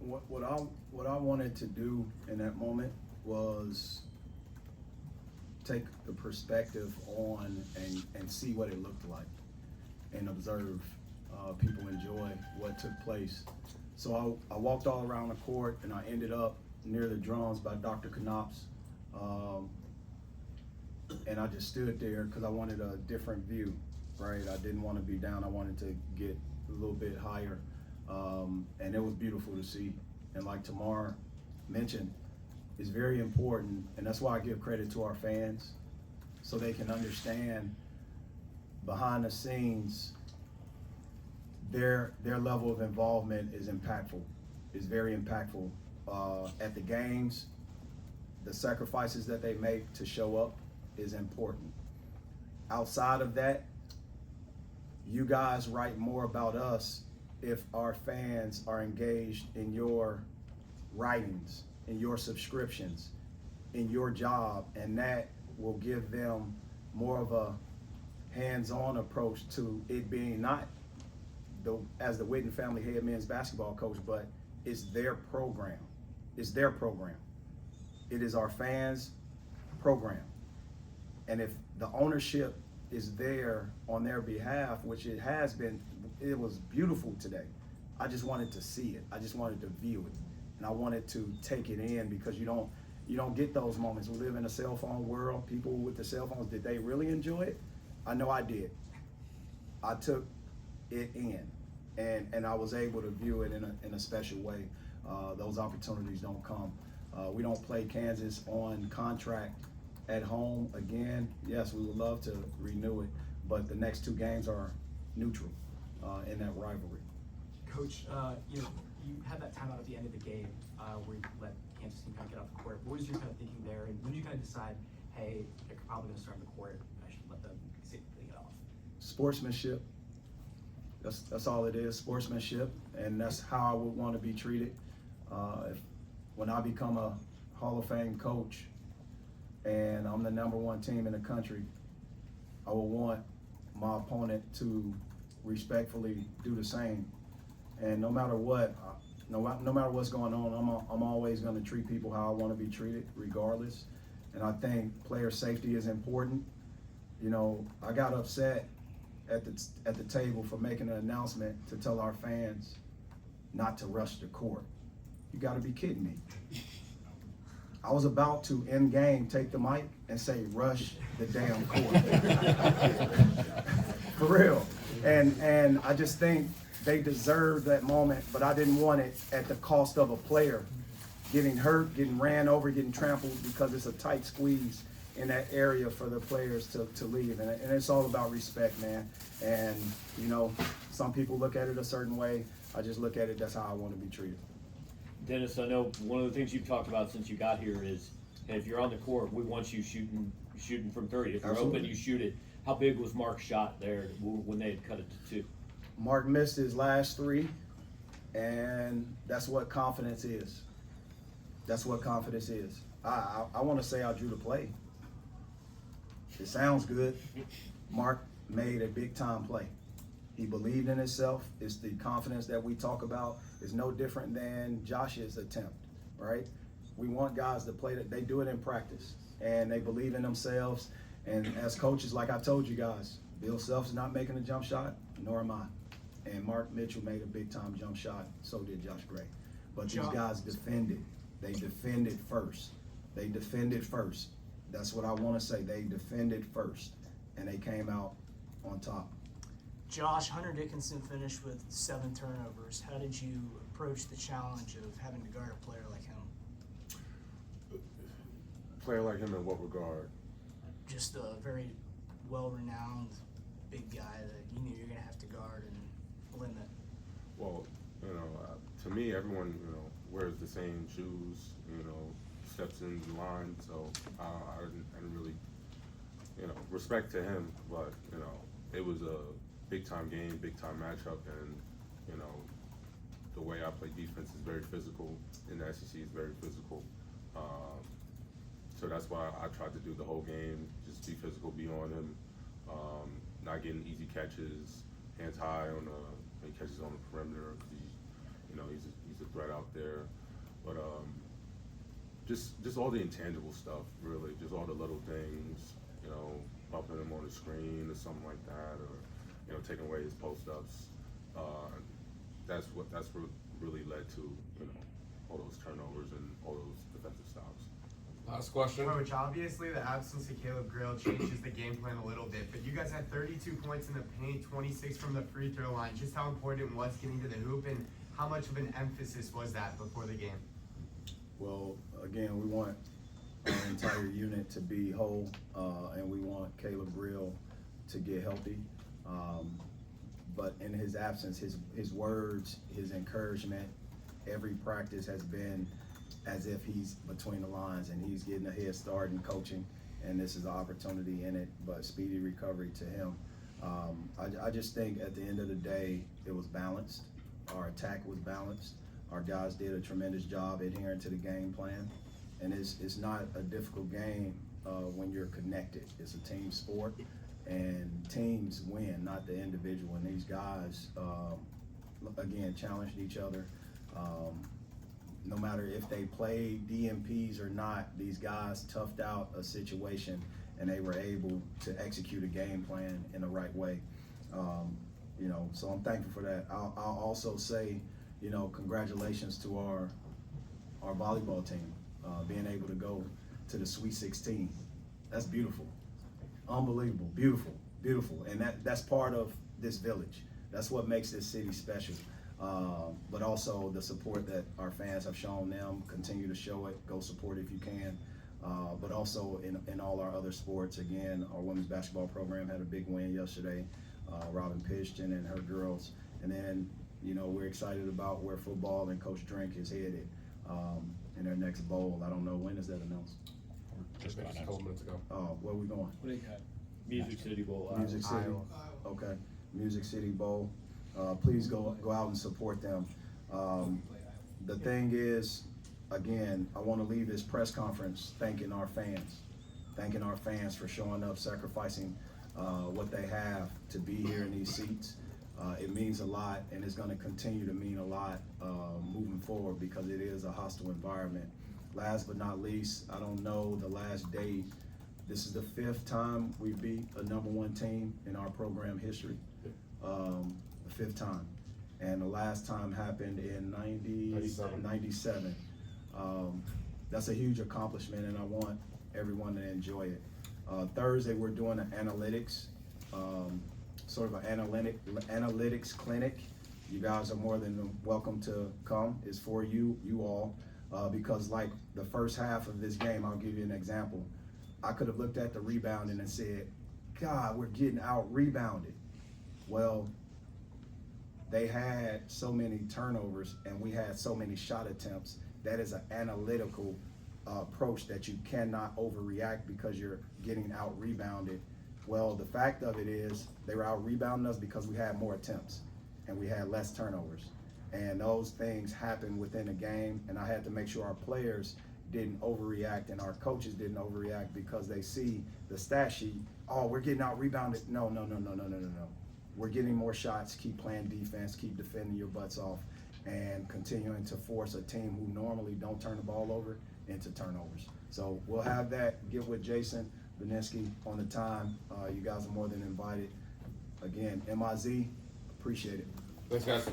what I wanted to do in that moment was take the perspective on and see what it looked like and observe people enjoy what took place. So I walked all around the court and I ended up near the drums by Dr. Knops. And I just stood there because I wanted a different view, right? I didn't want to be down. I wanted to get a little bit higher. And it was beautiful to see. And like Tamar mentioned, it's very important. And that's why I give credit to our fans so they can understand behind the scenes, their level of involvement is impactful, is very impactful. At the games, the sacrifices that they make to show up is important. Outside of that, you guys write more about us if our fans are engaged in your writings, in your subscriptions, in your job, and that will give them more of a hands-on approach to it being not as the Witten family head men's basketball coach, but it's their program. It's their program. It is our fans' program. And if the ownership is there on their behalf, which it has been, it was beautiful today. I just wanted to see it. I just wanted to view it. And I wanted to take it in because you don't get those moments. We live in a cell phone world. People with the cell phones, did they really enjoy it? I know I did. I took it in and I was able to view it in a special way. Those opportunities don't come. We don't play Kansas on contract at home again. Yes, we would love to renew it, but the next two games are neutral in that rivalry. Coach, you had that timeout at the end of the game where you let Kansas team kind of get off the court. What was your kind of thinking there, and when did you kind of decide, hey, they're probably going to start on the court, I should let them get off? Sportsmanship. That's all it is, sportsmanship, and that's how I would want to be treated. When I become a Hall of Fame coach and I'm the #1 team in the country, I will want my opponent to respectfully do the same. And no matter what, no matter what's going on, I'm always going to treat people how I want to be treated, regardless. And I think player safety is important. You know, I got upset at the table for making an announcement to tell our fans not to rush the court. You got to be kidding me. I was about to, in game, take the mic and say, rush the damn court. For real. And I just think they deserve that moment, but I didn't want it at the cost of a player getting hurt, getting ran over, getting trampled, because it's a tight squeeze in that area for the players to leave. And it's all about respect, man. And, you know, some people look at it a certain way. I just look at it, that's how I want to be treated. Dennis, I know one of the things you've talked about since you got here is, if you're on the court, we want you shooting from 30. If you're Absolutely. open, you shoot it. How big was Mark's shot there when they had cut it to 2? Mark missed his last 3, and that's what confidence is. That's what confidence is. I want to say I drew the play. It sounds good. Mark made a big-time play. He believed in himself. It's the confidence that we talk about. It's no different than Josh's attempt, right? We want guys to play that. They do it in practice, and they believe in themselves. And as coaches, like I told you guys, Bill Self is not making a jump shot, nor am I. And Mark Mitchell made a big-time jump shot. So did Josh Gray. But these guys defended. They defended first. They defended first. That's what I want to say. They defended first, and they came out on top. Josh, Hunter Dickinson finished with 7 turnovers. How did you approach the challenge of having to guard a player like him? Player like him in what regard? Just a very well-renowned big guy that you knew you're going to have to guard and limit. Well, you know, to me, everyone, you know, wears the same shoes, you know, steps in the line, so I didn't really, you know, respect to him, but, you know, it was a big-time game, big-time matchup, and, you know, the way I play defense is very physical. In the SEC, is very physical. So that's why I tried to do the whole game, just be physical, be on him, not getting easy catches, hands high on when he catches on the perimeter. You know, he's he's a threat out there. But just all the intangible stuff, really, just all the little things, you know, bumping him on the screen or something like that, or you know, taking away his post ups. That's what really led to, you know, all those turnovers and all those defensive stops. Last question. Coach, obviously the absence of Caleb Grill changes the game plan a little bit, but you guys had 32 points in the paint, 26 from the free throw line. Just how important it was getting to the hoop, and how much of an emphasis was that before the game? Well, again, we want our entire unit to be whole, and we want Caleb Grill to get healthy. But in his absence, his words, his encouragement, every practice has been as if he's between the lines and he's getting a head start in coaching, and this is an opportunity in it, but speedy recovery to him. I just think at the end of the day, it was balanced. Our attack was balanced. Our guys did a tremendous job adhering to the game plan, and it's not a difficult game when you're connected. It's a team sport, and teams win, not the individual. And these guys, again, challenged each other. No matter if they played DMPs or not, these guys toughed out a situation, and they were able to execute a game plan in the right way. You know, so I'm thankful for that. I'll also say, you know, congratulations to our volleyball team, being able to go to the Sweet 16. That's beautiful, unbelievable, beautiful, beautiful, and that's part of this village. That's what makes this city special. But also the support that our fans have shown them, continue to show it, go support if you can. But also in all our other sports, again, our women's basketball program had a big win yesterday. Robin Pishton and her girls. And then, you know, we're excited about where football and Coach Drink is headed in their next bowl. I don't know, when is that announced? Just a couple minutes ago. Where are we going? What do you got? Music City Bowl. Music City. Iowa. Okay, Music City Bowl. Please go out and support them. The thing is, again, I want to leave this press conference thanking our fans for showing up, sacrificing what they have to be here in these seats. It means a lot, and it's going to continue to mean a lot moving forward, because it is a hostile environment. Last but not least, I don't know the last date. This is the 5th time we beat a #1 team in our program history. The 5th time. And the last time happened in 97. That's a huge accomplishment, and I want everyone to enjoy it. Thursday, we're doing an analytics, sort of an analytics clinic. You guys are more than welcome to come. It's for you all, because like the first half of this game, I'll give you an example. I could have looked at the rebounding and said, God, we're getting out rebounded. Well, they had so many turnovers and we had so many shot attempts. That is an analytical approach that you cannot overreact because you're getting out rebounded. Well, the fact of it is they were out rebounding us because we had more attempts and we had less turnovers. And those things happen within a game, and I had to make sure our players didn't overreact and our coaches didn't overreact because they see the stat sheet. Oh, we're getting out rebounded. No. We're getting more shots, keep playing defense, keep defending your butts off, and continuing to force a team who normally don't turn the ball over into turnovers. So we'll have that. Get with Jason Beninsky on the time. You guys are more than invited. Again, MIZ, appreciate it. Thanks, guys.